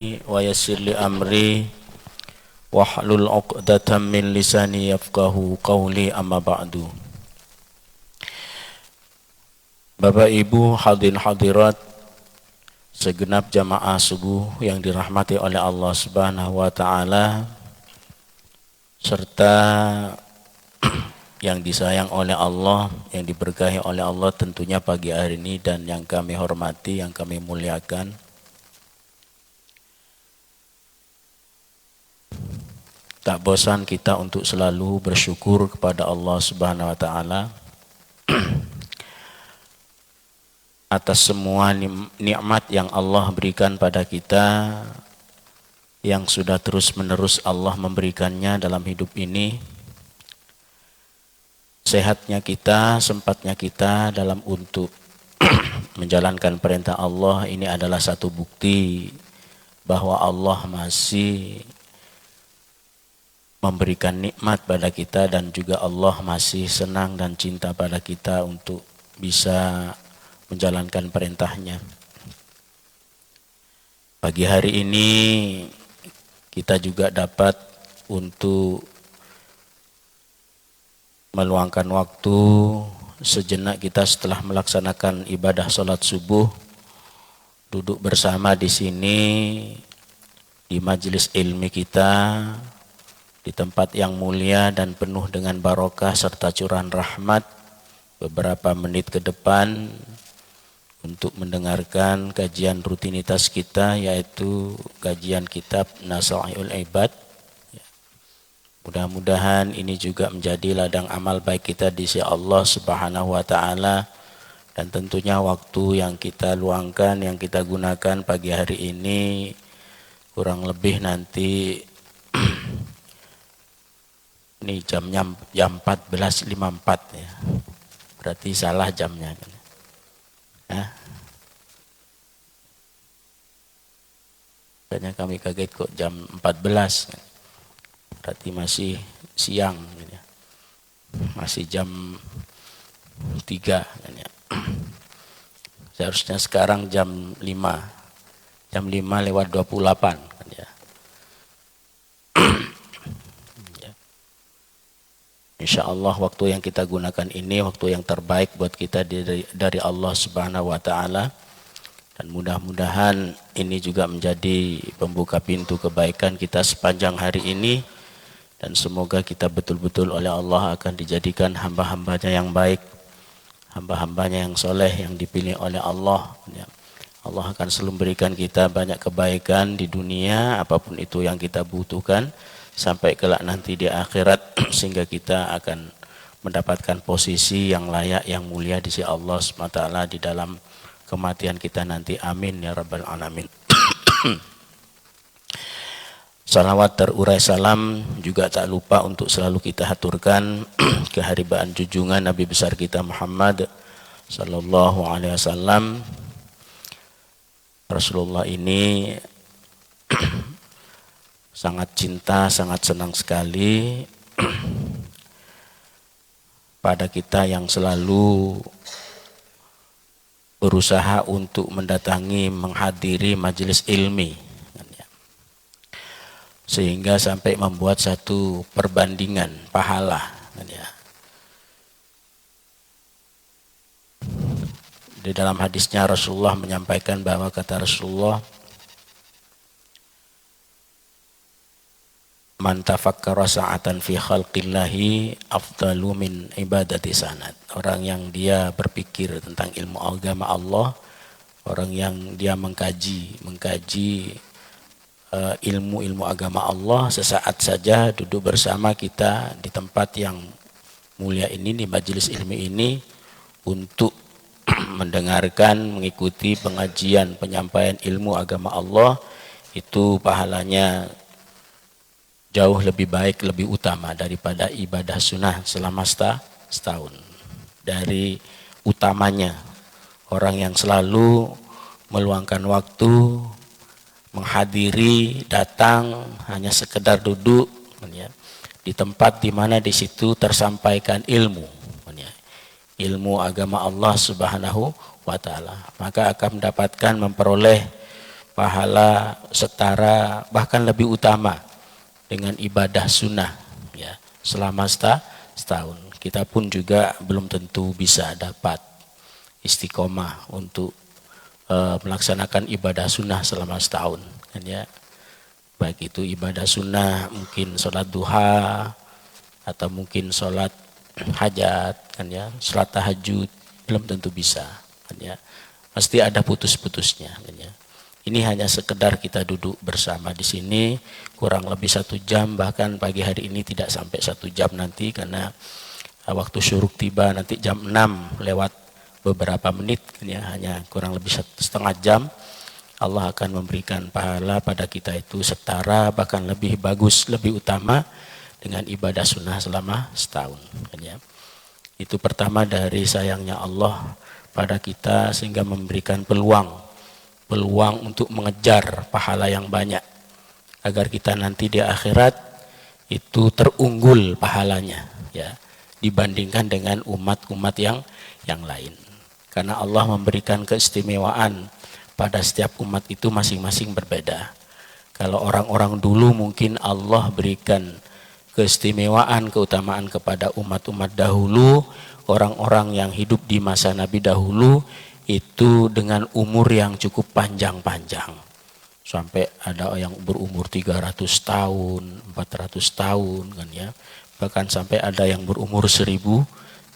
wa yassir li amri wahlul 'uqdatam min lisani yafqahu qawli amma ba'du. Bapak Ibu hadirin hadirat segenap jamaah subuh yang dirahmati oleh Allah Subhanahu wa taala serta yang disayang oleh Allah, yang diberkahi oleh Allah tentunya pagi hari ini, dan yang kami hormati, yang kami muliakan. Tak bosan kita untuk selalu bersyukur kepada Allah Subhanahu wa taala atas semua nikmat yang Allah berikan pada kita, yang sudah terus-menerus Allah memberikannya dalam hidup ini. Sehatnya kita, sempatnya kita dalam untuk menjalankan perintah Allah, ini adalah satu bukti bahwa Allah masih memberikan nikmat pada kita, dan juga Allah masih senang dan cinta pada kita untuk bisa menjalankan perintahnya. Pagi hari ini kita juga dapat untuk meluangkan waktu sejenak kita setelah melaksanakan ibadah sholat subuh, duduk bersama di sini di majelis ilmi kita, di tempat yang mulia dan penuh dengan barokah serta curahan rahmat, beberapa menit ke depan untuk mendengarkan kajian rutinitas kita, yaitu kajian kitab Nasaihul Ibad. Mudah-mudahan ini juga menjadi ladang amal baik kita di sisi Allah Subhanahu wa taala, dan tentunya waktu yang kita luangkan, yang kita gunakan pagi hari ini kurang lebih nanti ini jamnya jam 14.54 ya. Berarti salah jamnya kan. Kayaknya kami kaget kok jam 14. Berarti masih siang kan ya. Masih jam 3 kan ya. Seharusnya sekarang jam 5. Jam 5 lewat 28 kan ya. Insya Allah waktu yang kita gunakan ini waktu yang terbaik buat kita dari Allah Subhanahu wa taala, dan mudah-mudahan ini juga menjadi pembuka pintu kebaikan kita sepanjang hari ini, dan semoga kita betul-betul oleh Allah akan dijadikan hamba-hambanya yang baik, hamba-hambanya yang soleh, yang dipilih oleh Allah. Allah akan selalu memberikan kita banyak kebaikan di dunia, apapun itu yang kita butuhkan, sampai kelak nanti di akhirat, sehingga kita akan mendapatkan posisi yang layak, yang mulia di sisi Allah SWT di dalam kematian kita nanti. Amin ya rabbal alamin. Salawat terurai salam juga tak lupa untuk selalu kita haturkan keharibaan junjungan Nabi besar kita Muhammad sallallahu alaihi wasallam. Rasulullah ini sangat cinta, sangat senang sekali pada kita yang selalu berusaha untuk mendatangi, menghadiri majelis ilmi, sehingga sampai membuat satu perbandingan pahala. Di dalam hadisnya Rasulullah menyampaikan bahwa, kata Rasulullah, man tafakkara sa'atan fi khalqillahi afdalu min ibadati sanad. Orang yang dia berpikir tentang ilmu agama Allah, orang yang dia mengkaji ilmu agama Allah, sesaat saja duduk bersama kita di tempat yang mulia ini, di majelis ilmi ini, untuk mendengarkan, mengikuti pengajian, penyampaian ilmu agama Allah, itu pahalanya jauh lebih baik, lebih utama daripada ibadah sunnah selama setahun. Dari utamanya, orang yang selalu meluangkan waktu, menghadiri, datang, hanya sekedar duduk di tempat di mana di situ tersampaikan ilmu agama Allah Subhanahu wa taala, maka akan mendapatkan, memperoleh pahala setara bahkan lebih utama dengan ibadah sunnah ya selama setahun. Kita pun juga belum tentu bisa dapat istiqomah untuk melaksanakan ibadah sunnah selama setahun kan ya. Baik itu ibadah sunnah mungkin sholat duha atau mungkin sholat hajat kan ya, sholat tahajud belum tentu bisa kan ya. Pasti ada putus-putusnya kan ya. Ini hanya sekedar kita duduk bersama di sini kurang lebih 1 jam, bahkan pagi hari ini tidak sampai 1 jam nanti karena waktu syuruk tiba nanti jam 6 lewat beberapa menit kan ya, hanya kurang lebih 1,5 jam. Allah akan memberikan pahala pada kita itu setara bahkan lebih bagus, lebih utama dengan ibadah sunnah selama setahun kan ya. Itu pertama dari sayangnya Allah pada kita sehingga memberikan peluang untuk mengejar pahala yang banyak agar kita nanti di akhirat itu terunggul pahalanya ya dibandingkan dengan umat-umat yang lain. Karena Allah memberikan keistimewaan pada setiap umat itu masing-masing berbeda. Kalau orang-orang dulu mungkin Allah berikan keistimewaan, keutamaan kepada umat-umat dahulu, orang-orang yang hidup di masa Nabi dahulu itu dengan umur yang cukup panjang-panjang. Sampai ada yang berumur 300 tahun, 400 tahun kan ya. Bahkan sampai ada yang berumur 1000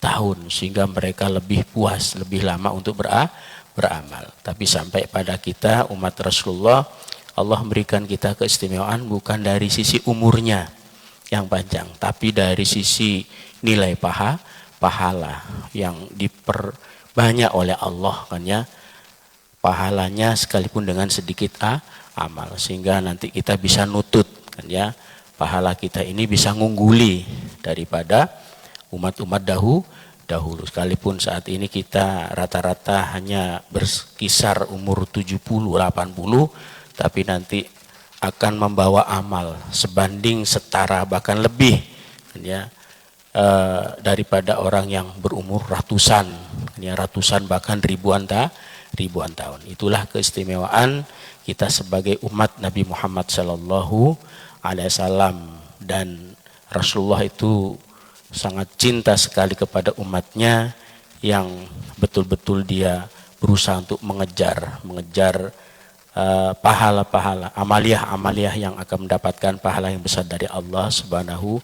tahun sehingga mereka lebih puas, lebih lama untuk beramal. Tapi sampai pada kita umat Rasulullah, Allah memberikan kita keistimewaan bukan dari sisi umurnya yang panjang, tapi dari sisi nilai pahala yang diperbanyak oleh Allah kan ya, pahalanya sekalipun dengan sedikit amal, sehingga nanti kita bisa nutut kan ya, pahala kita ini bisa ngungguli daripada umat-umat dahulu, sekalipun saat ini kita rata-rata hanya berkisar umur 70-80, tapi nanti akan membawa amal sebanding setara bahkan lebih kan ya, daripada orang yang berumur ratusan ya, ratusan bahkan ribuan tahun. Itulah keistimewaan kita sebagai umat Nabi Muhammad sallallahu alaihi wasallam, dan Rasulullah itu sangat cinta sekali kepada umatnya yang betul-betul dia berusaha untuk mengejar pahala-pahala, amaliyah yang akan mendapatkan pahala yang besar dari Allah Subhanahu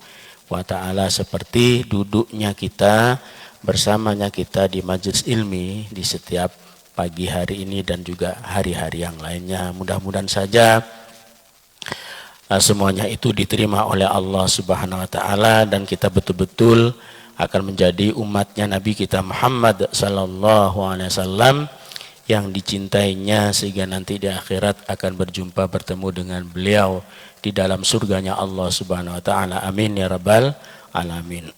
wa ta'ala, seperti duduknya kita bersamanya kita di majelis ilmi di setiap pagi hari ini dan juga hari-hari yang lainnya. Mudah-mudahan saja semuanya itu diterima oleh Allah Subhanahu wa ta'ala dan kita betul-betul akan menjadi umatnya Nabi kita Muhammad sallallahu alaihi wasallam yang dicintainya, sehingga nanti di akhirat akan berjumpa bertemu dengan beliau di dalam surganya Allah Subhanahu wa ta'ala. Amin ya rabbal alamin.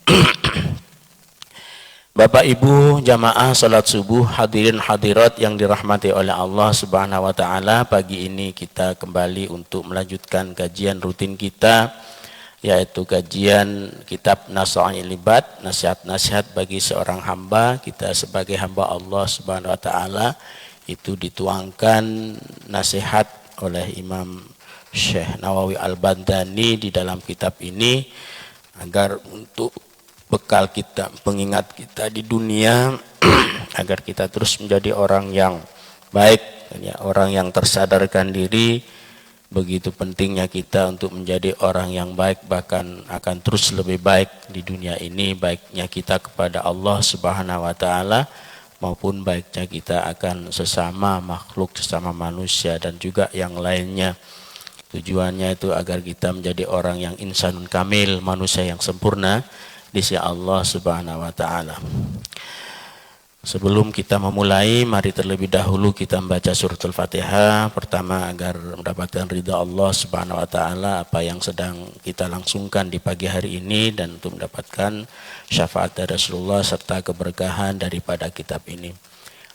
Bapak Ibu jamaah salat subuh, hadirin hadirat yang dirahmati oleh Allah Subhanahu wa ta'ala, pagi ini kita kembali untuk melanjutkan kajian rutin kita, yaitu kajian kitab Nasaihul Ibad, nasihat-nasihat bagi seorang hamba. Kita sebagai hamba Allah Subhanahu wa ta'ala itu dituangkan nasihat oleh Imam Syekh Nawawi Al-Bandani di dalam kitab ini agar untuk bekal kita, pengingat kita di dunia agar kita terus menjadi orang yang baik ya, orang yang tersadarkan diri. Begitu pentingnya kita untuk menjadi orang yang baik, bahkan akan terus lebih baik di dunia ini, baiknya kita kepada Allah Subhanahu wa ta'ala maupun baiknya kita akan sesama makhluk, sesama manusia dan juga yang lainnya. Tujuannya itu agar kita menjadi orang yang insanun kamil, manusia yang sempurna di sisi Allah Subhanahu wa ta'ala. Sebelum kita memulai, mari terlebih dahulu kita membaca suratul Fatihah. Pertama agar mendapatkan ridha Allah Subhanahu wa ta'ala apa yang sedang kita langsungkan di pagi hari ini, dan untuk mendapatkan syafaat dari Rasulullah serta keberkahan daripada kitab ini.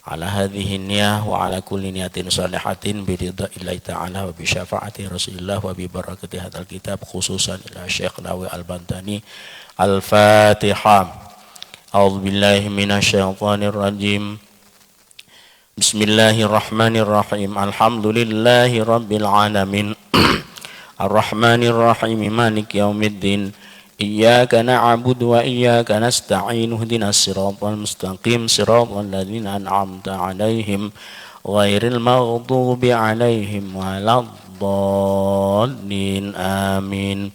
Ala hadhihi niyah wa ala kulli niyatin salihatin bi ridha illahi ta'ala wa bi syafaati Rasulillah wa bi barakati hadzal kitab, khususan ila Syekh Nawawi Al-Bandani. Al-Fatihah. A'udzu billahi minasy syaithanir rajim. Bismillahirrahmanirrahim. Alhamdulillahi rabbil alamin. Ar-Rahmanir-Rahim. Maliki yaumiddin. Iyyaka na'budu wa iyyaka nasta'in. Ihdinas siratal mustaqim. Siratal ladzina an'amta 'alaihim ghairil maghdubi 'alaihim waladdallin. Amin.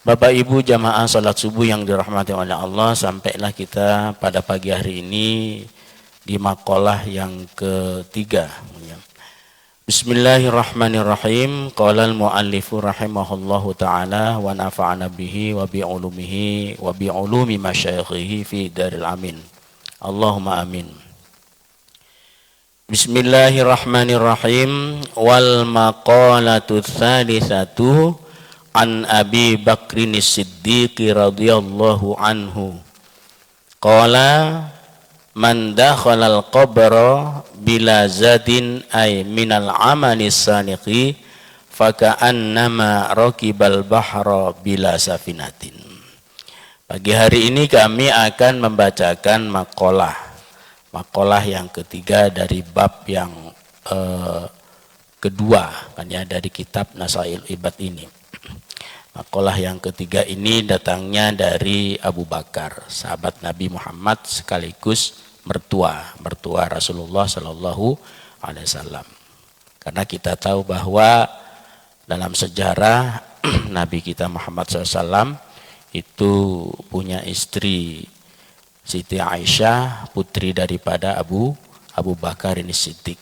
Bapak Ibu jamaah salat subuh yang dirahmati oleh Allah, sampailah kita pada pagi hari ini di maqalah yang ketiga. Bismillahirrahmanirrahim. Qala al-muallifu rahimahullahu ta'ala wa nafa'ana bihi wa bi'ulumihi wa bi'ulumi masyayikhihi fi daril amin. Allahumma amin. Bismillahirrahmanirrahim. Wal maqalatu tsalitsatu an Abi Bakrin As-Siddiq radhiyallahu anhu. Qala man dakhalal qabra bila zadin ay minal amali saniqi faka'annama rakibal bahra bila safinatin. Pagi hari ini kami akan membacakan maqalah yang ketiga dari bab yang kedua kan ya, dari kitab Nasail Ibad ini. Maqalah yang ketiga ini datangnya dari Abu Bakar, sahabat Nabi Muhammad sekaligus mertua Rasulullah Sallallahu Alaihi Wasallam. Karena kita tahu bahwa dalam sejarah Nabi kita Muhammad SAW itu punya istri Siti Aisyah, putri daripada Abu Bakar ini Siddiq.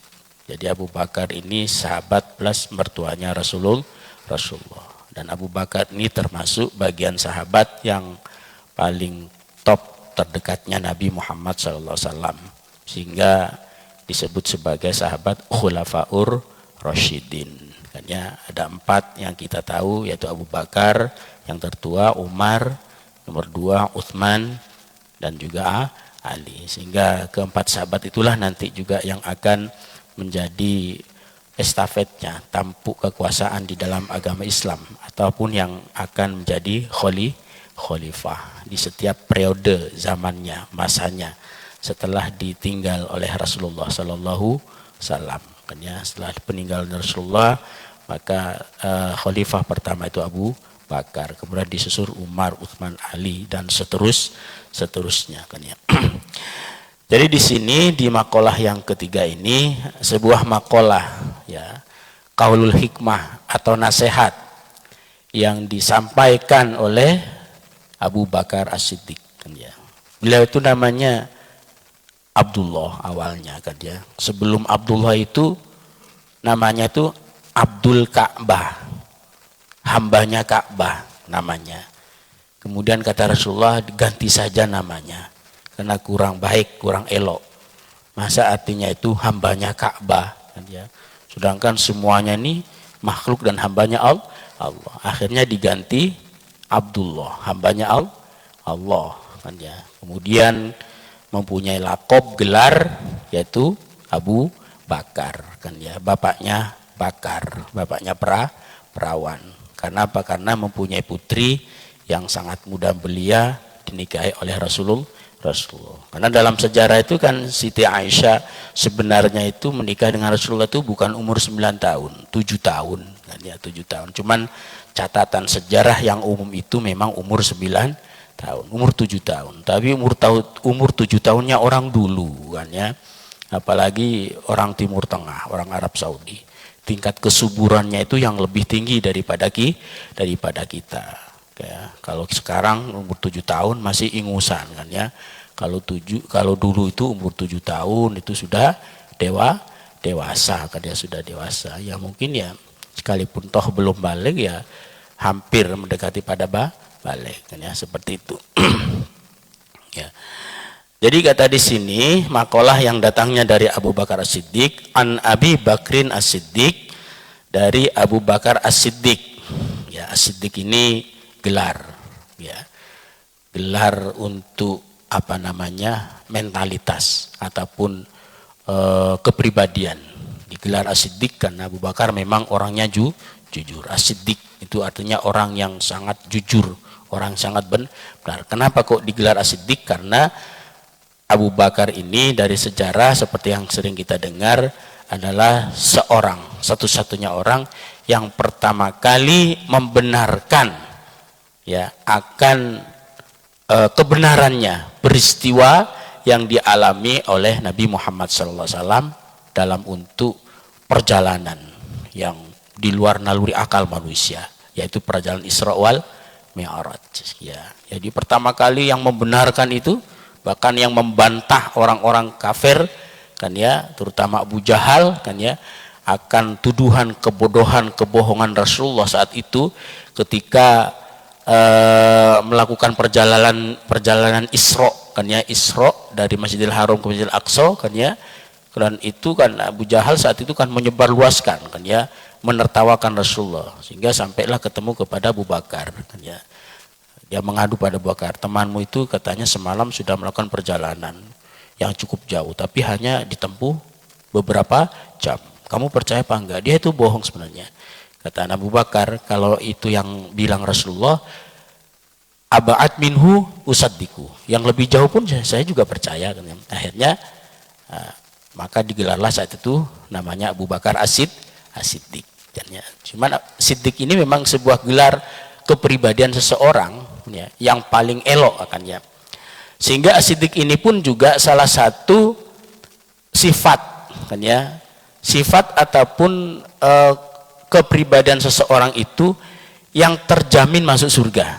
Jadi Abu Bakar ini sahabat plus mertuanya Rasulullah. Dan Abu Bakar ini termasuk bagian sahabat yang paling top terdekatnya Nabi Muhammad SAW, sehingga disebut sebagai sahabat Khulafaur Rasyidin. Kan ya, ada 4 yang kita tahu, yaitu Abu Bakar yang tertua, Umar, nomor 2 Utsman, dan juga Ali. Sehingga keempat sahabat itulah nanti juga yang akan menjadi estafetnya, tampuk kekuasaan di dalam agama Islam, ataupun yang akan menjadi khalifah di setiap periode zamannya, masanya setelah ditinggal oleh Rasulullah Sallallahu Wasallam. Kan ya, setelah peninggalan Rasulullah maka khalifah pertama itu Abu Bakar, kemudian disusul Umar, Utsman, Ali, dan seterusnya kan ya. Jadi di sini di maqalah yang ketiga ini sebuah maqalah ya, qaulul hikmah atau nasihat yang disampaikan oleh Abu Bakar As-Siddiq kan ya. Beliau itu namanya Abdullah awalnya kan ya. Sebelum Abdullah itu namanya itu Abdul Ka'bah, hambanya Ka'bah namanya. Kemudian kata Rasulullah ganti saja namanya karena kurang baik, kurang elok. Masa artinya itu hambanya Ka'bah kan ya. Sedangkan semuanya ini makhluk dan hambanya Allah. Akhirnya diganti Abdullah, hambanya Allah kan ya. Kemudian mempunyai lakob gelar yaitu Abu Bakar kan ya. Bapaknya Bakar, bapaknya perawan. Karena apa? Karena mempunyai putri yang sangat muda belia dinikahi oleh Rasulullah. Karena dalam sejarah itu kan Siti Aisyah sebenarnya itu menikah dengan Rasulullah itu bukan umur 9 tahun, 7 tahun kan ya, 7 tahun. Cuman catatan sejarah yang umum itu memang umur 9 tahun, umur 7 tahun. Tapi umur 7 tahunnya orang dulu kan ya. Apalagi orang Timur Tengah, orang Arab Saudi. Tingkat kesuburannya itu yang lebih tinggi daripada kita. Ya, kalau sekarang umur 7 tahun masih ingusan kan ya. Kalau dulu itu umur 7 tahun itu sudah dewasa kan ya, sudah dewasa. Ya mungkin ya sekalipun toh belum balik ya hampir mendekati pada balik kan ya, seperti itu. Ya. Jadi kata di sini maqalah yang datangnya dari Abu Bakar As-Siddiq an Abi Bakrin As-Siddiq, dari Abu Bakar As-Siddiq. Ya, As-Siddiq ini gelar ya. Gelar untuk apa namanya? Mentalitas ataupun kepribadian. Digelar As-Siddiq karena Abu Bakar memang orangnya jujur. As-Siddiq itu artinya orang yang sangat jujur, orang sangat benar. Kenapa kok digelar As-Siddiq? Karena Abu Bakar ini dari sejarah seperti yang sering kita dengar adalah seorang, satu-satunya orang yang pertama kali membenarkan ya akan kebenarannya peristiwa yang dialami oleh Nabi Muhammad SAW dalam untuk perjalanan yang di luar naluri akal manusia, yaitu perjalanan Isra wal Mi'raj. Ya, jadi pertama kali yang membenarkan itu, bahkan yang membantah orang-orang kafir kan ya, terutama Abu Jahal kan ya, akan tuduhan kebodohan kebohongan Rasulullah saat itu ketika melakukan perjalanan Isra kan ya, Isra dari Masjidil Haram ke Masjidil Aqsa kan ya. Dan itu kan Abu Jahal saat itu kan menyebarluaskan kan ya, menertawakan Rasulullah, sehingga sampailah ketemu kepada Abu Bakar kan ya. Dia mengadu pada Abu Bakar, temanmu itu katanya semalam sudah melakukan perjalanan yang cukup jauh tapi hanya ditempuh beberapa jam. Kamu percaya apa enggak? Dia itu bohong sebenarnya. Kata Abu Bakar, kalau itu yang bilang Rasulullah, aba'at minhu usaddiku. Yang lebih jauh pun saya juga percaya. Akhirnya maka digelarlah saat itu namanya Abu Bakar As-Siddiq. Cuman Siddiq ini memang sebuah gelar kepribadian seseorang ya, yang paling elok akannya. Sehingga As-Siddiq ini pun juga salah satu sifat kan ya, sifat ataupun kepribadian seseorang itu yang terjamin masuk surga.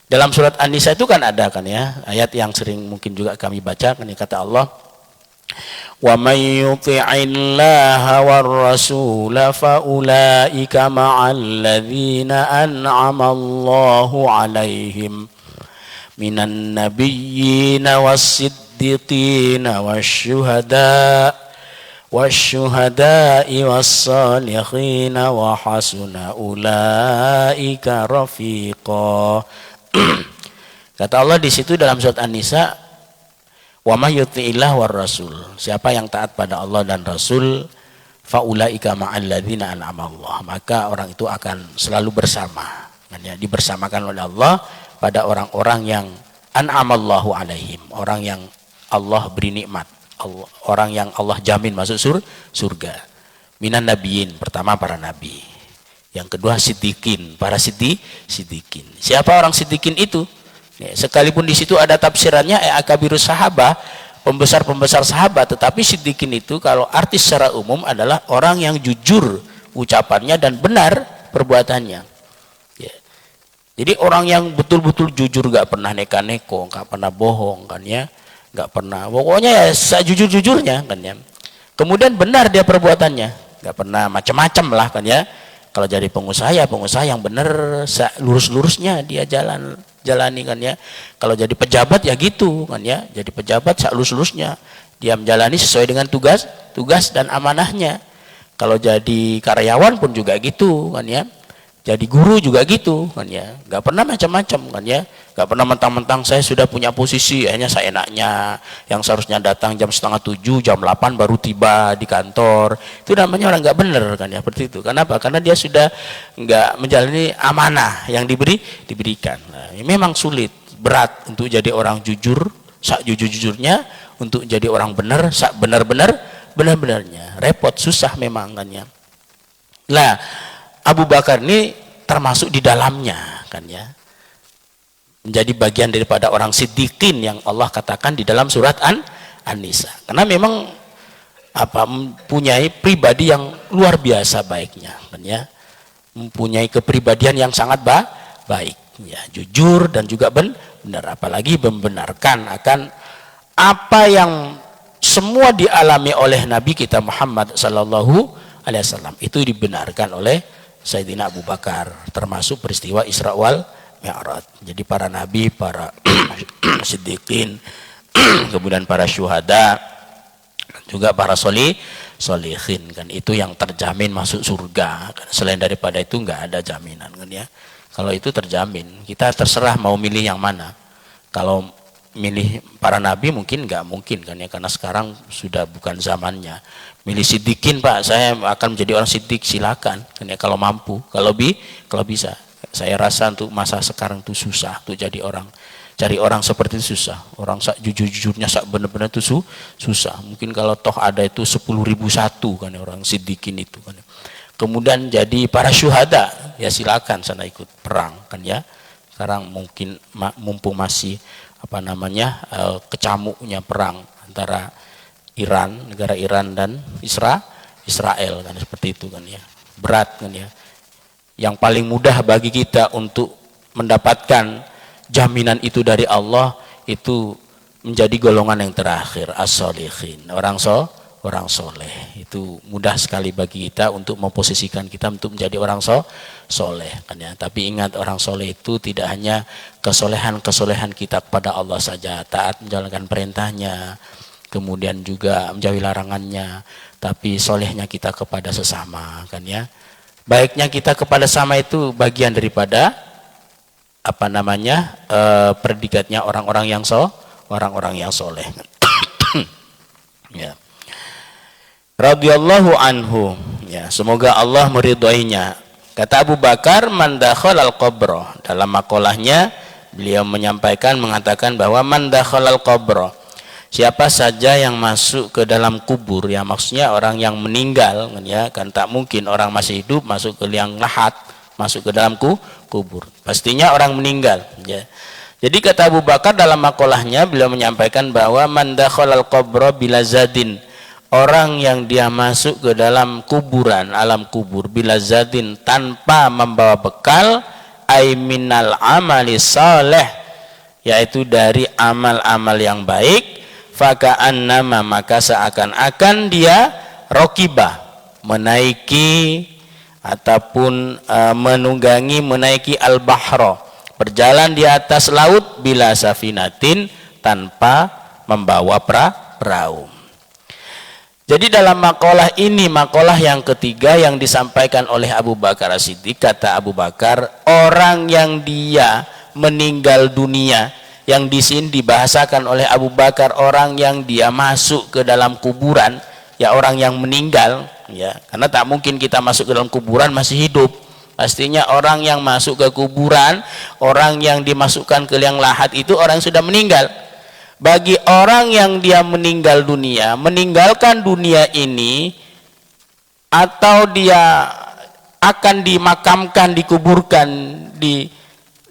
Dalam surat An-Nisa itu kan ada kan ya, ayat yang sering mungkin juga kami baca kan ya, kata Allah, wa may yuti'illaha war rasul fa ulaika ma'al ladzina an'ama Allahu 'alaihim minan nabiyyin was-siddiqin wasyuhada'i was-salihin wa hasuna ulaika rafiqa. Kata Allah di situ dalam surat An-Nisa, wa may yuti'illah war rasul, siapa yang taat pada Allah dan Rasul, faulaika ma'al ladzina an'ama Allah, maka orang itu akan selalu bersama, ya, dibersamakan oleh Allah pada orang-orang yang an'amallahu alaihim, orang yang Allah beri nikmat, orang yang Allah jamin masuk surga. Minan nabiyyin, pertama para nabi. Yang kedua siddiqin, para siddiqin. Siapa orang siddiqin itu? Ya, sekalipun di situ ada tafsirannya akabirus sahabah, pembesar-pembesar sahabat, tetapi siddiqin itu kalau arti secara umum adalah orang yang jujur ucapannya dan benar perbuatannya. Ya. Jadi orang yang betul-betul jujur, gak pernah neka-neko, gak pernah bohong kan ya, gak pernah, pokoknya ya sejujur-jujurnya kan ya. Kemudian benar dia perbuatannya, gak pernah macam-macam lah kan ya. Kalau jadi pengusaha ya pengusaha yang benar, lurus-lurusnya dia jalani kan ya. Kalau jadi pejabat ya gitu kan ya, jadi pejabat lurus-lurusnya dia menjalani sesuai dengan tugas dan amanahnya. Kalau jadi karyawan pun juga gitu kan ya, jadi guru juga gitu kan ya, nggak pernah macam-macam kan ya, nggak pernah mentang-mentang saya sudah punya posisi hanya saya enaknya, yang seharusnya datang jam 6:30 jam 8 baru tiba di kantor, itu namanya orang nggak bener kan ya, seperti itu. Kenapa? Karena dia sudah nggak menjalani amanah yang diberikan. Nah, ini memang sulit, berat untuk jadi orang jujur sak jujur-jujurnya, untuk jadi orang benar sak benar-benarnya, repot, susah memang kan ya. Nah, Abu Bakar ini termasuk di dalamnya kan ya, menjadi bagian daripada orang siddiqin yang Allah katakan di dalam surat An-Nisa, karena memang mempunyai pribadi yang luar biasa baiknya kan ya, mempunyai kepribadian yang sangat baik ya, jujur dan juga benar, apalagi membenarkan akan apa yang semua dialami oleh Nabi kita Muhammad sallallahu alaihi wasallam, itu dibenarkan oleh Sayyidina Abu Bakar, termasuk peristiwa Isra wal Mi'raj. Jadi para nabi, para siddiqin, kemudian para syuhada, juga para solihin kan, itu yang terjamin masuk surga. Selain daripada itu nggak ada jaminan kan ya. Kalau itu terjamin, kita terserah mau milih yang mana. Kalau milih para nabi mungkin nggak mungkin kan ya, karena sekarang sudah bukan zamannya. Milih siddiqin, Pak, saya akan menjadi orang siddiq, silakan kan ya, kalau mampu, kalau bisa. Saya rasa untuk masa sekarang itu susah untuk jadi orang Cari orang seperti itu susah. Orang sak jujur-jujurnya sak benar-benar itu susah. Mungkin kalau toh ada itu 10.000 satu kan orang siddiqin itu kan. Kemudian jadi para syuhada, ya silakan sana ikut perang kan ya. Sekarang mungkin mumpung masih kecamuknya perang antara Iran, negara Iran dan Israel kan seperti itu kan ya. Berat kan ya. Yang paling mudah bagi kita untuk mendapatkan jaminan itu dari Allah itu menjadi golongan yang terakhir, as-sholihin, orang soleh. Itu mudah sekali bagi kita untuk memposisikan kita untuk menjadi orang soleh kan ya. Tapi ingat, orang soleh itu tidak hanya kesolehan kita kepada Allah saja, taat menjalankan perintahnya, kemudian juga menjauhi larangannya, tapi solehnya kita kepada sesama kan ya. Baiknya kita kepada sama itu bagian daripada predikatnya orang-orang yang soleh. Ya. Radhiyallahu anhu, ya, semoga Allah meridhoinya. Kata Abu Bakar, man dakhalal qabra, dalam makolahnya beliau mengatakan bahwa man dakhalal qabra, siapa saja yang masuk ke dalam kubur, ya maksudnya orang yang meninggal kan ya, kan tak mungkin orang masih hidup masuk ke liang lahat, masuk ke dalam kubur. Pastinya orang meninggal ya. Jadi kata Abu Bakar dalam makolahnya beliau menyampaikan bahwa man dakhalal qabra bila zadin, orang yang dia masuk ke dalam kuburan, alam kubur, bila zadin, tanpa membawa bekal, ay minal amali saleh, yaitu dari amal-amal yang baik, faka'annama, maka seakan-akan dia rokibah, menaiki ataupun menaiki al-bahra, berjalan di atas laut, bila safinatin, tanpa membawa perahu. Jadi dalam makalah ini, makalah yang ketiga yang disampaikan oleh Abu Bakar As-Siddiq, kata Abu Bakar, orang yang dia meninggal dunia, yang di sini dibahasakan oleh Abu Bakar orang yang dia masuk ke dalam kuburan, ya orang yang meninggal ya, karena tak mungkin kita masuk ke dalam kuburan masih hidup. Pastinya orang yang masuk ke kuburan, orang yang dimasukkan ke liang lahat itu orang yang sudah meninggal. Bagi orang yang dia meninggal dunia, meninggalkan dunia ini, atau dia akan dimakamkan, dikuburkan di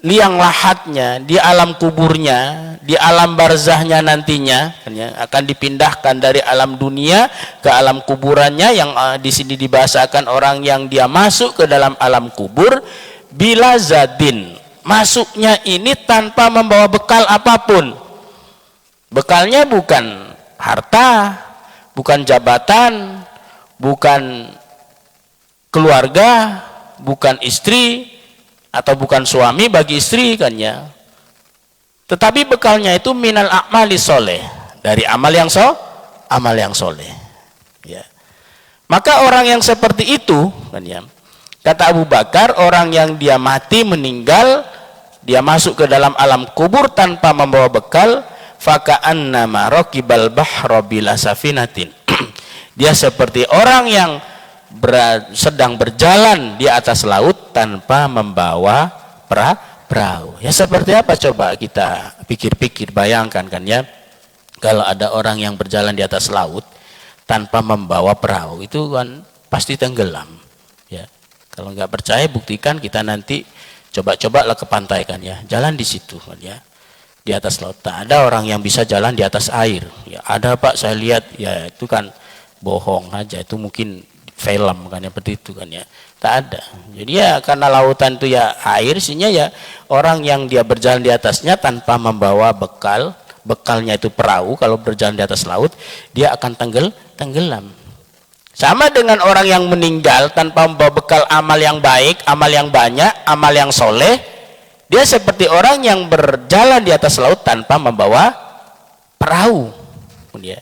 liang lahatnya, di alam kuburnya, di alam barzahnya nantinya, akan dipindahkan dari alam dunia ke alam kuburannya, yang di sini dibahasakan orang yang dia masuk ke dalam alam kubur bila zadin, masuknya ini tanpa membawa bekal apapun. Bekalnya bukan harta, bukan jabatan, bukan keluarga, bukan istri, atau bukan suami bagi istri kan ya, tetapi bekalnya itu minal a'mali soleh, dari amal yang soleh ya. Maka orang yang seperti itu kan ya, kata Abu Bakar, orang yang dia mati, meninggal, dia masuk ke dalam alam kubur tanpa membawa bekal, faka'annama raqibal bahra bila safinatin, dia seperti orang yang sedang berjalan di atas laut tanpa membawa perahu. Ya seperti apa coba kita pikir-pikir, bayangkan kan ya, kalau ada orang yang berjalan di atas laut tanpa membawa perahu, itu kan pasti tenggelam ya. Kalau nggak percaya buktikan, kita nanti coba-cobalah ke pantai kan ya, jalan di situ kan ya, di atas laut. Tak ada orang yang bisa jalan di atas air ya. Ada Pak, saya lihat ya, itu kan bohong aja, itu mungkin film kan ya, seperti itu kan ya, tak ada. Jadi ya karena lautan itu ya air, isinya ya orang yang dia berjalan di atasnya tanpa membawa bekal, bekalnya itu perahu, kalau berjalan di atas laut dia akan tenggelam. Sama dengan orang yang meninggal tanpa membawa bekal amal yang baik, amal yang banyak, amal yang soleh, dia seperti orang yang berjalan di atas laut tanpa membawa perahu ya,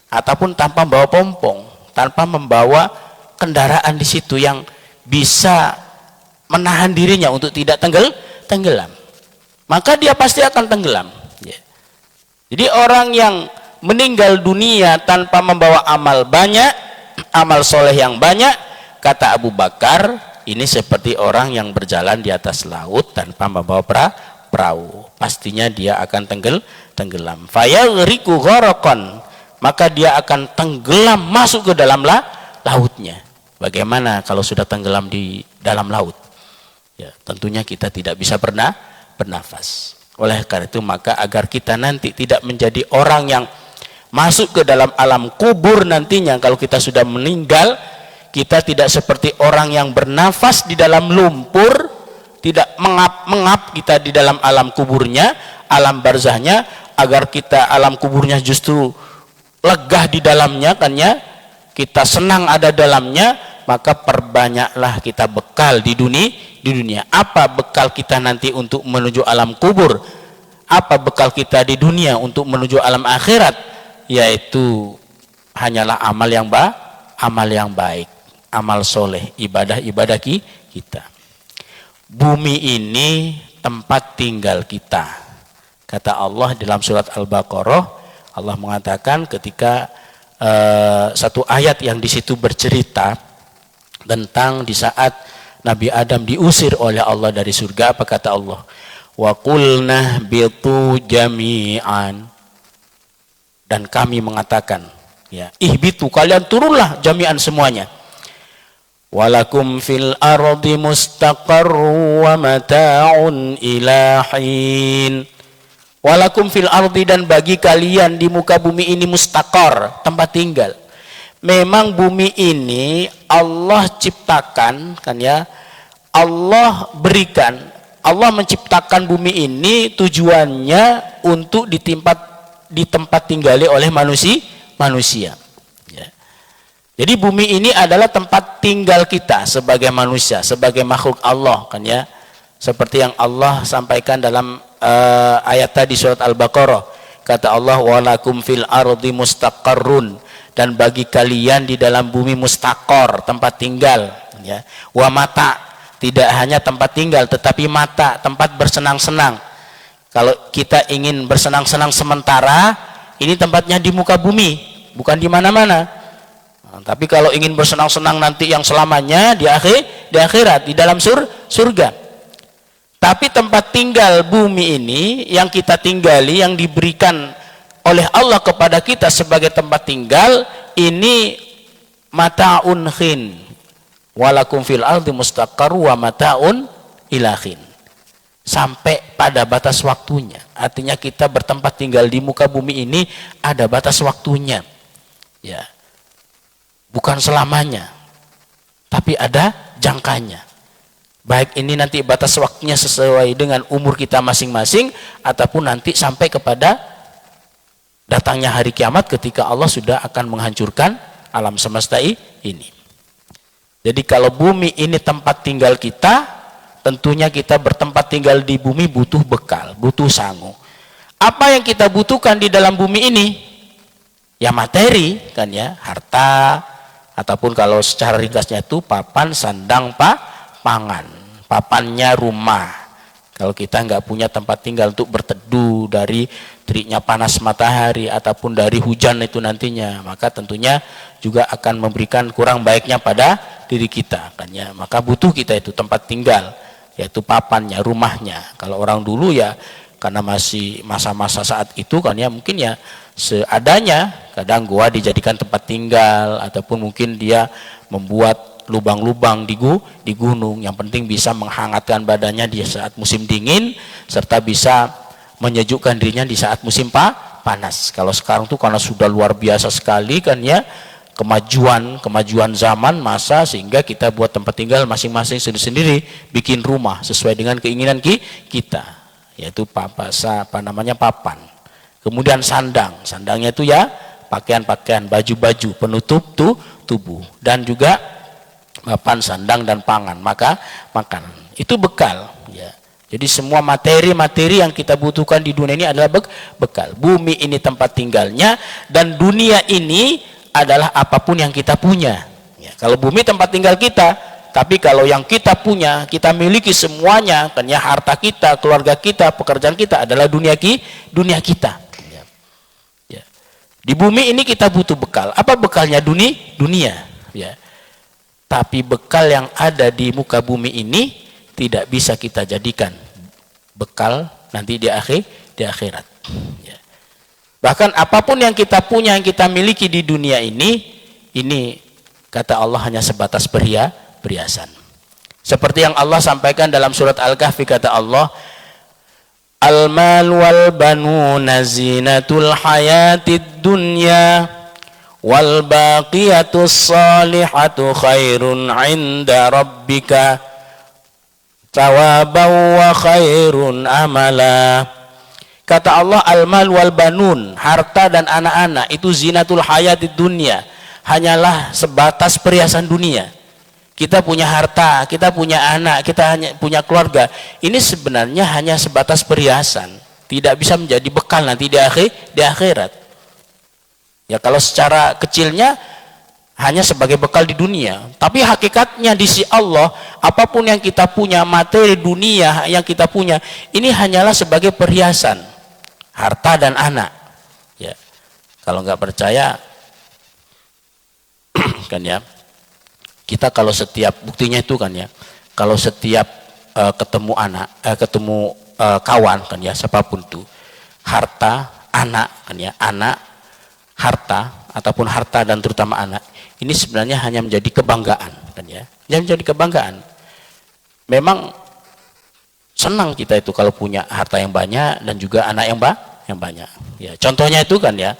ataupun tanpa membawa pompong, tanpa membawa kendaraan di situ yang bisa menahan dirinya untuk tidak tenggelam, maka dia pasti akan tenggelam ya. Jadi orang yang meninggal dunia tanpa membawa amal banyak, amal soleh yang banyak, kata Abu Bakar, ini seperti orang yang berjalan di atas laut tanpa membawa perahu, pastinya dia akan tenggelam. Fayaghriqu gharaqan, maka dia akan tenggelam masuk ke dalam lautnya. Bagaimana kalau sudah tenggelam di dalam laut? Ya, tentunya kita tidak bisa bernafas. Oleh karena itu, maka agar kita nanti tidak menjadi orang yang masuk ke dalam alam kubur nantinya, kalau kita sudah meninggal, kita tidak seperti orang yang bernafas di dalam lumpur, tidak mengap-mengap kita di dalam alam kuburnya, alam barzahnya, agar kita alam kuburnya justru legah di dalamnya, kan ya, kita senang ada dalamnya. Maka perbanyaklah kita bekal di dunia. Apa bekal kita nanti untuk menuju alam kubur? Apa bekal kita di dunia untuk menuju alam akhirat? Yaitu hanyalah amal yang baik, amal soleh, ibadah kita. Bumi ini tempat tinggal kita. Kata Allah dalam surat Al-Baqarah, Allah mengatakan ketika satu ayat yang di situ bercerita tentang di saat Nabi Adam diusir oleh Allah dari surga, apa kata Allah? Wa qulna bitu jami'an, dan kami mengatakan, ya, ihbitu, kalian turunlah jami'an semuanya. Walakum fil ardi mustaqarru wa mata'un ila hin. Walakum fil ardi, dan bagi kalian di muka bumi ini mustaqar, tempat tinggal. Memang bumi ini Allah ciptakan, kan ya, Allah berikan, Allah menciptakan bumi ini tujuannya untuk di tempat tinggali oleh manusia. Ya. Jadi bumi ini adalah tempat tinggal kita sebagai manusia, sebagai makhluk Allah, kan ya, seperti yang Allah sampaikan dalam ayat tadi surat Al-Baqarah. Kata Allah, walakum fil ardi mustaqarrun, dan bagi kalian di dalam bumi mustaqor, tempat tinggal, ya. Wa mata, tidak hanya tempat tinggal tetapi mata, tempat bersenang-senang. Kalau kita ingin bersenang-senang sementara, ini tempatnya di muka bumi, bukan di mana-mana. Nah, tapi kalau ingin bersenang-senang nanti yang selamanya di akhirat, di dalam surga. Tapi tempat tinggal bumi ini yang kita tinggali, yang diberikan oleh Allah kepada kita sebagai tempat tinggal, ini mata'un khin. Walakum fil ardi mustaqarru wa mata'un ila khin. Sampai pada batas waktunya. Artinya kita bertempat tinggal di muka bumi ini ada batas waktunya. Ya. Bukan selamanya. Tapi ada jangkanya. Baik ini nanti batas waktunya sesuai dengan umur kita masing-masing, ataupun nanti sampai kepada datangnya hari kiamat ketika Allah sudah akan menghancurkan alam semesta ini. Jadi kalau bumi ini tempat tinggal kita, tentunya kita bertempat tinggal di bumi butuh bekal, butuh sangu. Apa yang kita butuhkan di dalam bumi ini? Ya materi, kan ya, harta, ataupun kalau secara ringkasnya itu papan, sandang, pangan. Papannya rumah. Kalau kita nggak punya tempat tinggal untuk berteduh dari teriknya panas matahari ataupun dari hujan itu nantinya, maka tentunya juga akan memberikan kurang baiknya pada diri kita, kan ya. Maka butuh kita itu tempat tinggal, yaitu papannya, rumahnya. Kalau orang dulu ya karena masih masa-masa saat itu, kan ya, mungkin ya seadanya, kadang gua dijadikan tempat tinggal, ataupun mungkin dia membuat lubang-lubang di gunung, yang penting bisa menghangatkan badannya di saat musim dingin, serta bisa menyejukkan dirinya di saat musim panas. Kalau sekarang tuh karena sudah luar biasa sekali, kan ya, kemajuan zaman masa, sehingga kita buat tempat tinggal masing-masing sendiri-sendiri, bikin rumah sesuai dengan keinginan kita, yaitu papan. Kemudian sandangnya itu ya pakaian-pakaian, baju-baju penutup tubuh, dan juga papan, sandang, dan pangan, maka makanan itu bekal, ya. Jadi semua materi-materi yang kita butuhkan di dunia ini adalah bekal. Bumi ini tempat tinggalnya, dan dunia ini adalah apapun yang kita punya, ya. Kalau bumi tempat tinggal kita, tapi kalau yang kita punya, kita miliki semuanya, kan ya, harta kita, keluarga kita, pekerjaan kita adalah dunia kita, ya. Ya. Di bumi ini kita butuh bekal. Apa bekalnya? Dunia, ya. Tapi bekal yang ada di muka bumi ini tidak bisa kita jadikan bekal nanti di akhirat. Ya. Bahkan apapun yang kita punya, yang kita miliki di dunia ini kata Allah hanya sebatas perhiasan. Seperti yang Allah sampaikan dalam surat Al-Kahfi, kata Allah, al-mal wal banuna zinatul hayatid dunya wal baqiyatus salihatu khairun 'inda rabbika thawaban wa khairun amala. Kata Allah, al-mal wal banun, harta dan anak-anak itu zinatul hayatid dunya, hanyalah sebatas perhiasan dunia. Kita punya harta, kita punya anak, kita hanya punya keluarga. Ini sebenarnya hanya sebatas perhiasan, tidak bisa menjadi bekal nanti di akhirat. Ya, kalau secara kecilnya hanya sebagai bekal di dunia, tapi hakikatnya di sisi Allah, apapun yang kita punya, materi dunia yang kita punya, ini hanyalah sebagai perhiasan, harta dan anak. Ya, kalau nggak percaya, kan ya. Kita kalau setiap, buktinya itu kan ya, kalau setiap ketemu kawan kan ya, siapapun tuh, harta, anak kan ya, anak, harta ataupun harta dan terutama anak, ini sebenarnya hanya menjadi kebanggaan kan ya, hanya menjadi kebanggaan. Memang senang kita itu kalau punya harta yang banyak dan juga anak yang banyak. Ya, contohnya itu kan ya,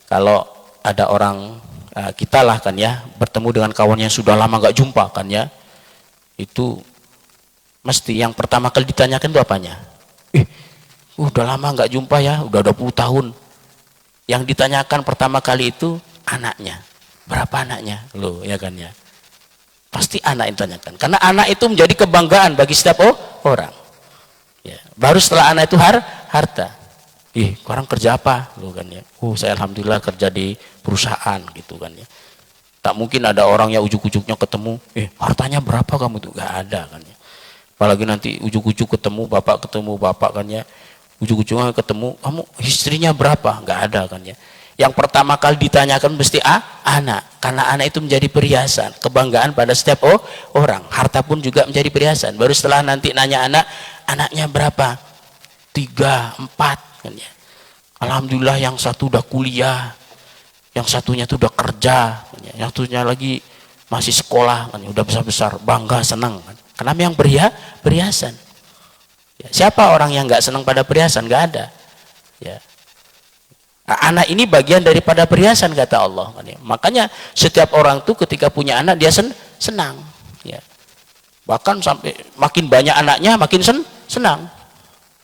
kalau ada orang kita lah kan ya, bertemu dengan kawan yang sudah lama gak jumpa kan ya, itu mesti yang pertama kali ditanyakan itu apanya? Udah lama gak jumpa ya, udah 20 tahun. Yang ditanyakan pertama kali itu anaknya, berapa anaknya loh, ya kan ya, pasti anak yang ditanyakan, karena anak itu menjadi kebanggaan bagi setiap orang ya. Baru setelah anak itu harta. Sekarang kerja apa? Loh kan ya. Saya alhamdulillah kerja di perusahaan gitu kan ya. Tak mungkin ada orang yang ujuk-ujuknya ketemu, hartanya berapa kamu tuh? Gak ada kan ya. Apalagi nanti ujuk-ujuk ketemu bapak kan ya. Ujuk-ujuknya ketemu, kamu istrinya berapa? Gak ada kan ya. Yang pertama kali ditanyakan mesti anak, karena anak itu menjadi perhiasan, kebanggaan pada setiap orang. Harta pun juga menjadi perhiasan. Baru setelah nanti nanya anaknya berapa? 3, 4 kan ya. Alhamdulillah yang satu udah kuliah, yang satunya tuh udah kerja kan ya. Yang satunya lagi masih sekolah kan ya, udah besar-besar, bangga, senang kan. Kenapa yang perhiasan ya, siapa orang yang nggak senang pada perhiasan? Nggak ada ya. Nah, anak ini bagian daripada perhiasan kata Allah kan ya. Makanya setiap orang tuh ketika punya anak dia senang ya. Bahkan sampai makin banyak anaknya makin senang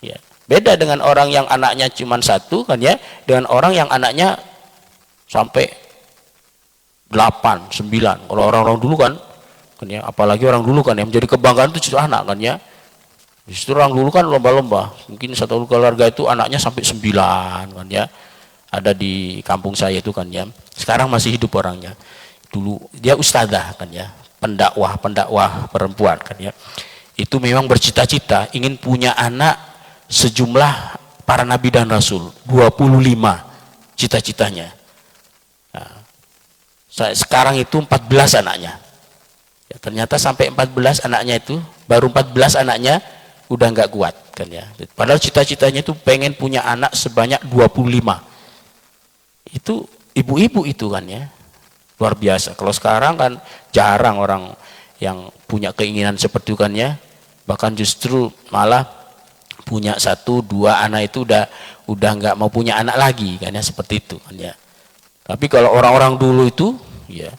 ya. Beda dengan orang yang anaknya cuma satu kan ya, dengan orang yang anaknya sampai 8, 9. Kalau orang-orang dulu kan ya, apalagi orang dulu kan yang menjadi kebanggaan itu justru anak kan ya. Justru orang dulu kan lomba-lomba. Mungkin satu keluarga itu anaknya sampai 9 kan ya. Ada di kampung saya itu kan ya. Sekarang masih hidup orangnya. Dulu dia ustadzah kan ya, pendakwah perempuan kan ya. Itu memang bercita-cita ingin punya anak sejumlah para nabi dan rasul, 25 cita-citanya. Nah, sekarang itu 14 anaknya ya, ternyata sampai 14 anaknya itu, baru 14 anaknya udah nggak kuat kan ya. Padahal cita-citanya itu pengen punya anak sebanyak 25. Itu ibu-ibu itu kan ya, luar biasa. Kalau sekarang kan jarang orang yang punya keinginan seperti itu kan ya, bahkan justru malah punya 1, 2 anak itu udah nggak mau punya anak lagi kan ya, seperti itu kan ya. Tapi kalau orang-orang dulu itu ya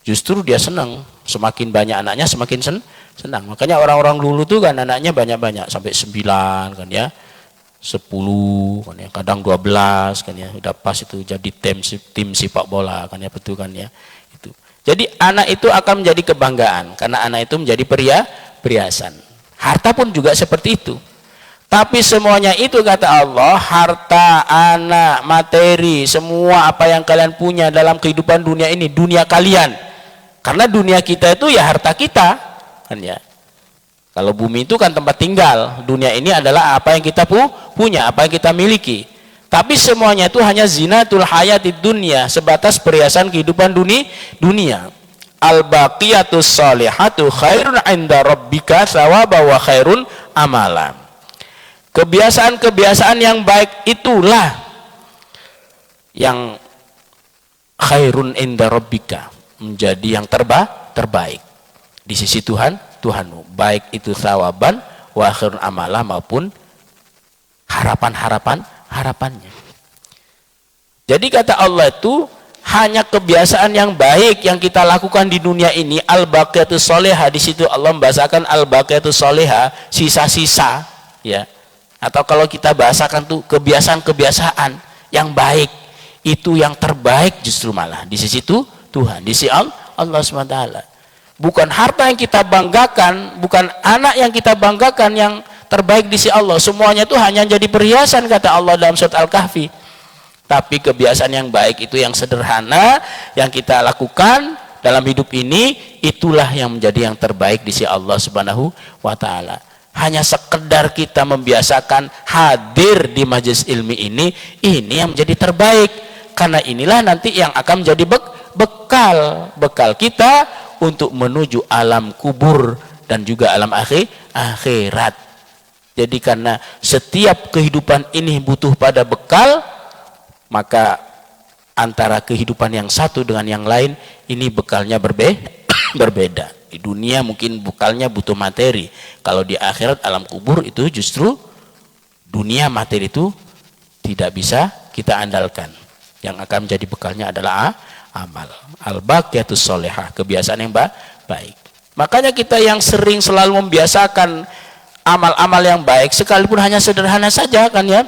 justru dia senang, semakin banyak anaknya semakin senang. Makanya orang-orang dulu tuh kan anaknya banyak-banyak sampai 9 kan ya, 10 kan ya, kadang 12 kan ya, udah pas itu jadi tim sepak bola kan ya, betul kan ya. Itu jadi anak itu akan menjadi kebanggaan karena anak itu menjadi perhiasan. Harta pun juga seperti itu. Tapi semuanya itu kata Allah, harta, anak, materi, semua apa yang kalian punya dalam kehidupan dunia ini, dunia kalian. Karena dunia kita itu ya harta kita kan ya. Kalau bumi itu kan tempat tinggal, dunia ini adalah apa yang kita punya, apa yang kita miliki. Tapi semuanya itu hanya zinatul hayatid dunya, sebatas perhiasan kehidupan dunia. Al-baqiyatus salihatu khairun 'inda rabbika thawaban wa khairun amalan. Kebiasaan-kebiasaan yang baik itulah yang khairun inda rabbika, menjadi yang terbaik di sisi Tuhanmu, baik itu thawaban wa khairun amalah maupun harapannya. Jadi kata Allah itu hanya kebiasaan yang baik yang kita lakukan di dunia ini, al-baqiyatus sholihah. Di situ Allah membahasakan al-baqiyatus sholihah, sisa-sisa, ya. Atau kalau kita bahasakan tuh kebiasaan-kebiasaan yang baik, itu yang terbaik justru malah di sisi Tuhan, di sisi Allah SWT. Bukan harta yang kita banggakan, bukan anak yang kita banggakan yang terbaik di sisi Allah. Semuanya itu hanya jadi perhiasan, kata Allah dalam surat Al-Kahfi. Tapi kebiasaan yang baik itu yang sederhana yang kita lakukan dalam hidup ini, itulah yang menjadi yang terbaik di sisi Allah Subhanahu wa taala. Hanya sekedar kita membiasakan hadir di majelis ilmi ini yang menjadi terbaik, karena inilah nanti yang akan menjadi bekal kita untuk menuju alam kubur dan juga alam akhirat. Jadi karena setiap kehidupan ini butuh pada bekal, maka antara kehidupan yang satu dengan yang lain ini bekalnya berbeda. Di dunia mungkin bekalnya butuh materi, kalau di akhirat alam kubur itu justru dunia materi itu tidak bisa kita andalkan. Yang akan menjadi bekalnya adalah amal, al-baqiyatus sholihah, kebiasaan yang baik. Makanya kita yang sering selalu membiasakan amal-amal yang baik, sekalipun hanya sederhana saja kan ya,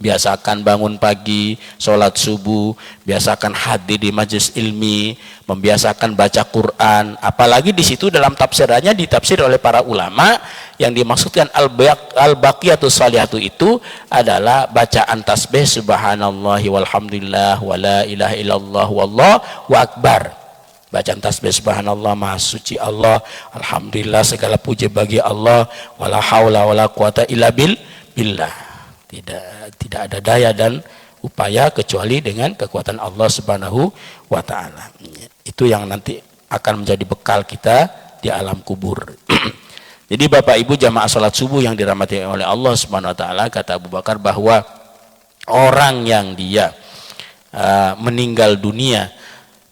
biasakan bangun pagi, sholat subuh, biasakan hadir di majelis ilmi, membiasakan baca Quran. Apalagi di situ dalam tafsirannya ditafsir oleh para ulama, yang dimaksudkan al-baqiyatus sholihatu itu adalah bacaan tasbih subhanallahi walhamdulillah wala ilaha illallah wallahu akbar. Bacaan tasbih subhanallah, maha suci Allah, alhamdulillah segala puji bagi Allah, wala haula wala quwata illa billah. Tidak ada daya dan upaya kecuali dengan kekuatan Allah Subhanahu wa taala. Itu yang nanti akan menjadi bekal kita di alam kubur. Jadi Bapak Ibu jamaah salat subuh yang dirahmati oleh Allah Subhanahu wa taala, kata Abu Bakar bahwa orang yang dia meninggal dunia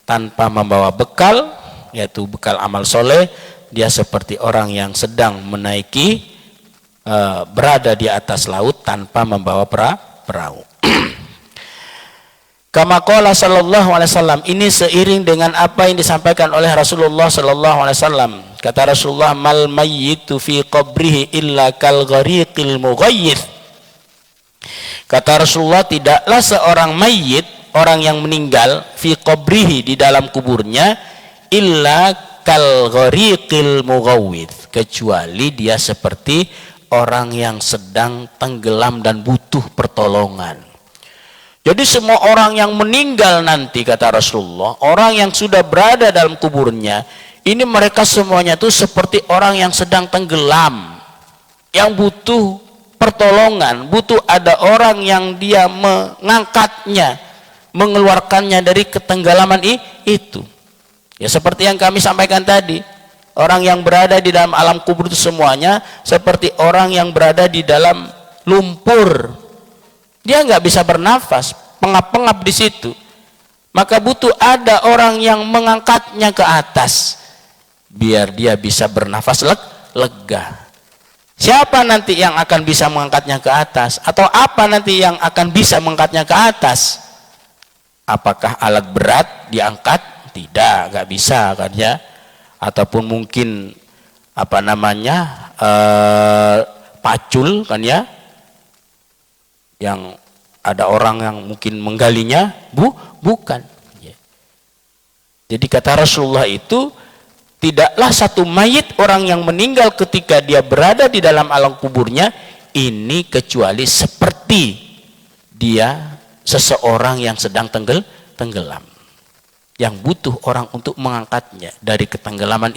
tanpa membawa bekal, yaitu bekal amal soleh, dia seperti orang yang sedang menaiki berada di atas laut tanpa membawa perahu. Kama qala sallallahu alaihi wasallam, ini seiring dengan apa yang disampaikan oleh Rasulullah sallallahu alaihi wasallam. Kata Rasulullah, mal mayyitu fi qabrihi illa kal ghariqil mughayyith. Kata Rasulullah, tidaklah seorang mayit, orang yang meninggal, fi qabrihi, di dalam kuburnya, illa kal ghariqil mughawwith, kecuali dia seperti orang yang sedang tenggelam dan butuh pertolongan. Jadi semua orang yang meninggal nanti, kata Rasulullah, orang yang sudah berada dalam kuburnya, ini mereka semuanya itu seperti orang yang sedang tenggelam, yang butuh pertolongan, butuh ada orang yang dia mengangkatnya, mengeluarkannya dari ketenggelaman itu. Ya seperti yang kami sampaikan tadi, orang yang berada di dalam alam kubur itu semuanya seperti orang yang berada di dalam lumpur. Dia nggak bisa bernafas, pengap-pengap di situ. Maka butuh ada orang yang mengangkatnya ke atas, biar dia bisa bernafas lega. Siapa nanti yang akan bisa mengangkatnya ke atas? Atau apa nanti yang akan bisa mengangkatnya ke atas? Apakah alat berat diangkat? Tidak, nggak bisa kan ya. Ataupun mungkin apa namanya pacul kan ya, yang ada orang yang mungkin menggalinya, bukan ya. Jadi kata Rasulullah itu, tidaklah satu mayit orang yang meninggal ketika dia berada di dalam alam kuburnya ini kecuali seperti dia seseorang yang sedang tenggelam, yang butuh orang untuk mengangkatnya dari ketenggelaman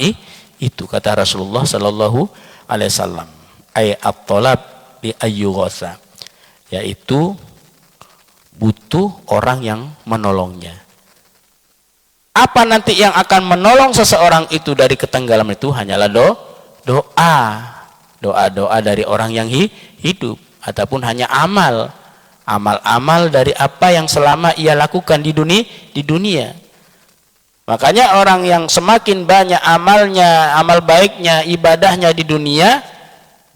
itu, kata Rasulullah sallallahu alaihi wasallam. Ay at-talab li ayyughatha, yaitu butuh orang yang menolongnya. Apa nanti yang akan menolong seseorang itu dari ketenggelaman itu? Hanyalah doa. doa-doa dari orang yang hidup, ataupun hanya amal-amal dari apa yang selama ia lakukan di dunia. Makanya orang yang semakin banyak amalnya, amal baiknya, ibadahnya di dunia,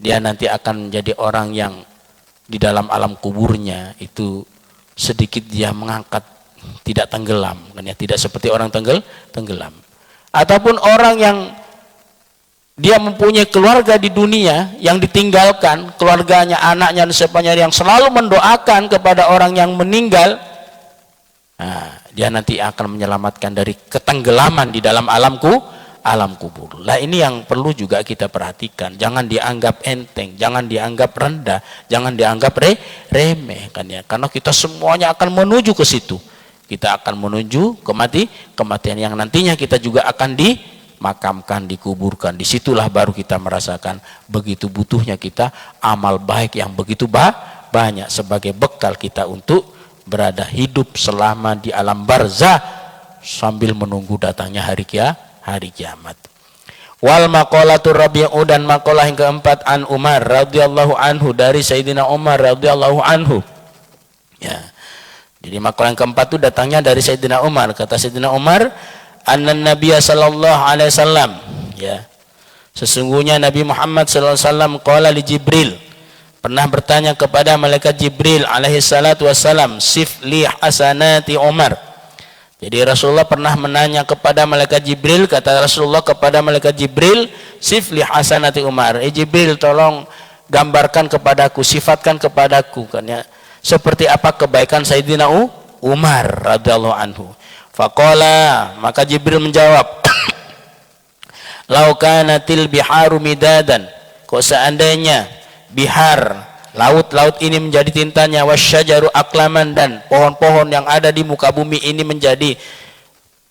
dia nanti akan menjadi orang yang di dalam alam kuburnya itu sedikit dia mengangkat, tidak tenggelam, kan ya, tidak seperti orang tenggelam. Ataupun orang yang dia mempunyai keluarga di dunia yang ditinggalkan, keluarganya, anaknya, dan sebagainya, yang selalu mendoakan kepada orang yang meninggal, nah, dia nanti akan menyelamatkan dari ketenggelaman di dalam alam kubur. Lah ini yang perlu juga kita perhatikan. Jangan dianggap enteng, jangan dianggap rendah, jangan dianggap remeh, kan ya. Karena kita semuanya akan menuju ke situ. Kita akan menuju kematian yang nantinya kita juga akan dimakamkan, dikuburkan. Disitulah baru kita merasakan begitu butuhnya kita amal baik yang begitu banyak sebagai bekal kita untuk berada hidup selama di alam barzah sambil menunggu datangnya hari kiamat. Wal maqalatur rabi'u, dan maqalah yang keempat, an Umar radhiyallahu anhu, dari Sayyidina Umar radhiyallahu anhu. Ya. Jadi maqalah yang keempat itu datangnya dari Sayyidina Umar. Kata Sayyidina Umar, anna Nabiya sallallahu alaihi wasallam, ya. Sesungguhnya Nabi Muhammad sallallahu alaihi wasallam qala li Jibril, pernah bertanya kepada malaikat Jibril alaihi salatu wassalam, sif li hasanati Umar. Jadi Rasulullah pernah menanya kepada malaikat Jibril, kata Rasulullah kepada malaikat Jibril, sif li hasanati Umar. Jibril, tolong gambarkan kepadaku, sifatkan kepadaku, kan ya, seperti apa kebaikan Sayyidina Umar radhiyallahu anhu. Faqala, maka Jibril menjawab, lau kanatil biharu midadan, kok seandainya bihar, laut-laut ini menjadi tintanya, wasyajaru aklaman, dan pohon-pohon yang ada di muka bumi ini menjadi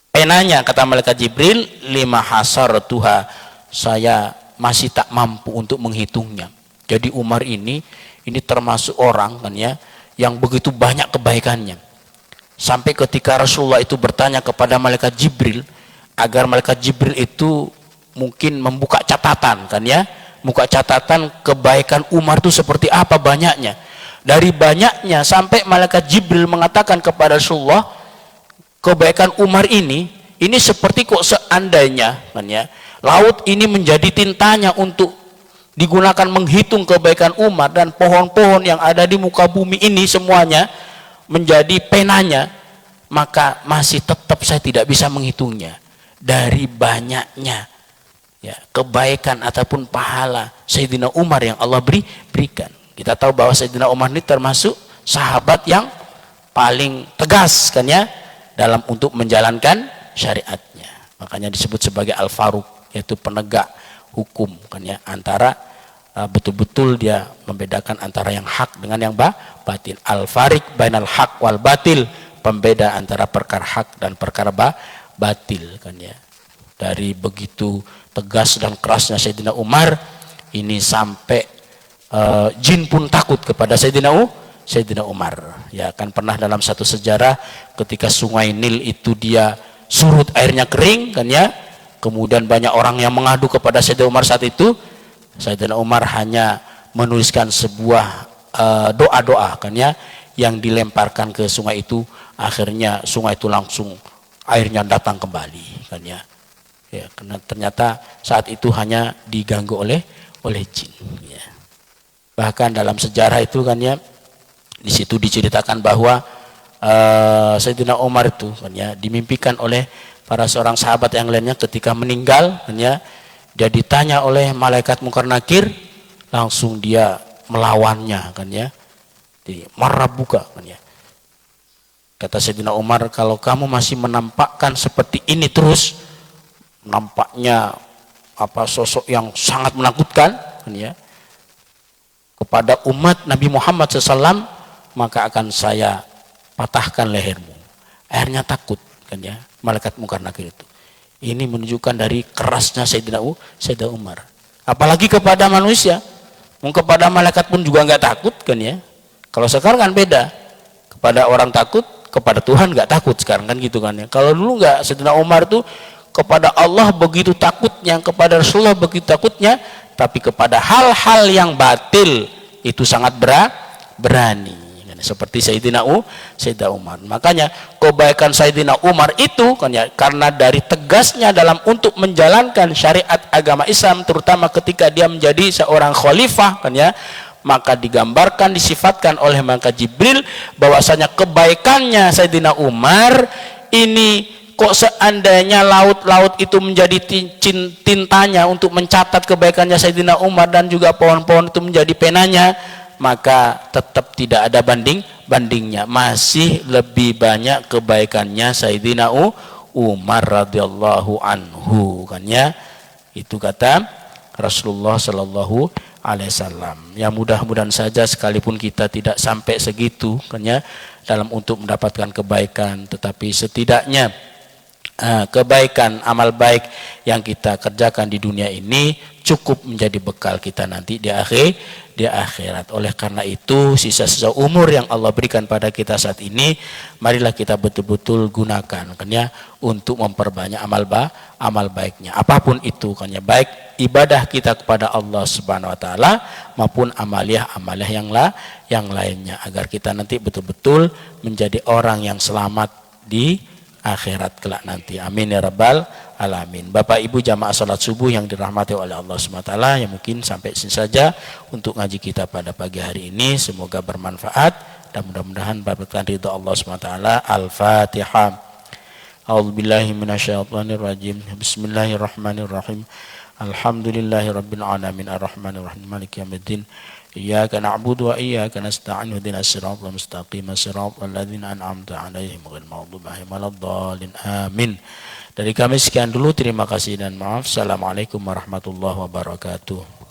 penanya, kata malaikat Jibril, lima hasar tuha, saya masih tak mampu untuk menghitungnya. Jadi Umar ini termasuk orang, kan ya, yang begitu banyak kebaikannya. Sampai ketika Rasulullah itu bertanya kepada malaikat Jibril, agar malaikat Jibril itu mungkin membuka catatan, kan ya, buka catatan kebaikan Umar itu seperti apa banyaknya. Dari banyaknya sampai malaikat Jibril mengatakan kepada Rasulullah, kebaikan Umar ini seperti kok seandainya, kan ya, laut ini menjadi tintanya untuk digunakan menghitung kebaikan Umar, dan pohon-pohon yang ada di muka bumi ini semuanya menjadi penanya, maka masih tetap saya tidak bisa menghitungnya. Dari banyaknya, ya, kebaikan ataupun pahala Sayyidina Umar yang Allah berikan. Kita tahu bahwa Sayyidina Umar ini termasuk sahabat yang paling tegas, kan ya, dalam untuk menjalankan syariatnya. Makanya disebut sebagai Al-Faruq, yaitu penegak hukum, kan ya, antara betul-betul dia membedakan antara yang hak dengan yang batil. Al-Fariq bainal haq wal batil, pembeda antara perkara hak dan perkara batil, kan ya. Dari begitu tegas dan kerasnya Sayyidina Umar ini sampai jin pun takut kepada Sayyidina Umar. Ya, kan pernah dalam satu sejarah ketika sungai Nil itu dia surut, airnya kering, kan ya. Kemudian banyak orang yang mengadu kepada Sayyidina Umar saat itu. Sayyidina Umar hanya menuliskan sebuah doa-doa, kan ya, yang dilemparkan ke sungai itu. Akhirnya sungai itu langsung airnya datang kembali, kan ya. Ya, karena ternyata saat itu hanya diganggu oleh jin. Ya. Bahkan dalam sejarah itu, kan ya, di situ diceritakan bahwa Sayyidina Umar itu, kan ya, dimimpikan oleh para seorang sahabat yang lainnya ketika meninggal, kan ya, dia ditanya oleh malaikat Munkar Nakir, langsung dia melawannya, kan ya. Jadi marabuka, kan ya. Kata Sayyidina Umar, kalau kamu masih menampakkan seperti ini terus, nampaknya apa sosok yang sangat menakutkan, kan ya, kepada umat Nabi Muhammad SAW, maka akan saya patahkan lehermu. Akhirnya takut, kan ya, malaikat Munkar Nakir itu. Ini menunjukkan dari kerasnya Sayyidina Umar. Apalagi kepada manusia, kepada malaikat pun juga nggak takut, kan ya. Kalau sekarang kan beda, kepada orang takut, kepada Tuhan nggak takut sekarang, kan gitu, kan ya. Kalau dulu nggak, Sayyidina Umar tuh kepada Allah begitu takutnya, kepada Rasulullah begitu takutnya, tapi kepada hal-hal yang batil itu sangat berani. Seperti Sayyidina Umar. Makanya kebaikan Sayyidina Umar itu kan ya, karena dari tegasnya dalam untuk menjalankan syariat agama Islam, terutama ketika dia menjadi seorang khalifah kan ya, maka digambarkan, disifatkan oleh malaikat Jibril bahwasanya kebaikannya Sayyidina Umar ini, kok seandainya laut-laut itu menjadi tintanya untuk mencatat kebaikannya Sayyidina Umar, dan juga pohon-pohon itu menjadi penanya, maka tetap tidak ada bandingnya. Masih lebih banyak kebaikannya Sayyidina Umar radhiyallahu anhu kan ya. Itu kata Rasulullah sallallahu alaihi wasallam. Ya mudah-mudahan saja sekalipun kita tidak sampai segitu kan ya dalam untuk mendapatkan kebaikan, tetapi setidaknya kebaikan, amal baik yang kita kerjakan di dunia ini cukup menjadi bekal kita nanti di akhirat. Oleh karena itu, sisa-sisa umur yang Allah berikan pada kita saat ini, marilah kita betul-betul gunakan kan ya untuk memperbanyak amal baiknya. Apapun itu kan ya, baik ibadah kita kepada Allah Subhanahu wa taala maupun amaliah yang lainnya, agar kita nanti betul-betul menjadi orang yang selamat di akhirat kelak nanti. Amin ya rabbal alamin. Bapak Ibu jamaah salat subuh yang dirahmati oleh Allah SWT, yang mungkin sampai sini saja untuk ngaji kita pada pagi hari ini. Semoga bermanfaat dan mudah-mudahan mendapatkan ridha Allah SWT. Al-Fatihah. A'udzubillahi minasyaitonirrajim. Bismillahirrahmanirrahim. Alhamdulillahirabbil alamin arrahmanir rahim maliki yaumiddin. Iyyaka na'budu wa iyyaka nasta'in ihdinas siratal mustaqim siratal ladzina an'amta 'alaihim ghairil maghdubi 'alaihim waladdallin. Amin. Dari kami sekian dulu, terima kasih dan maaf. Assalamualaikum warahmatullahi wabarakatuh.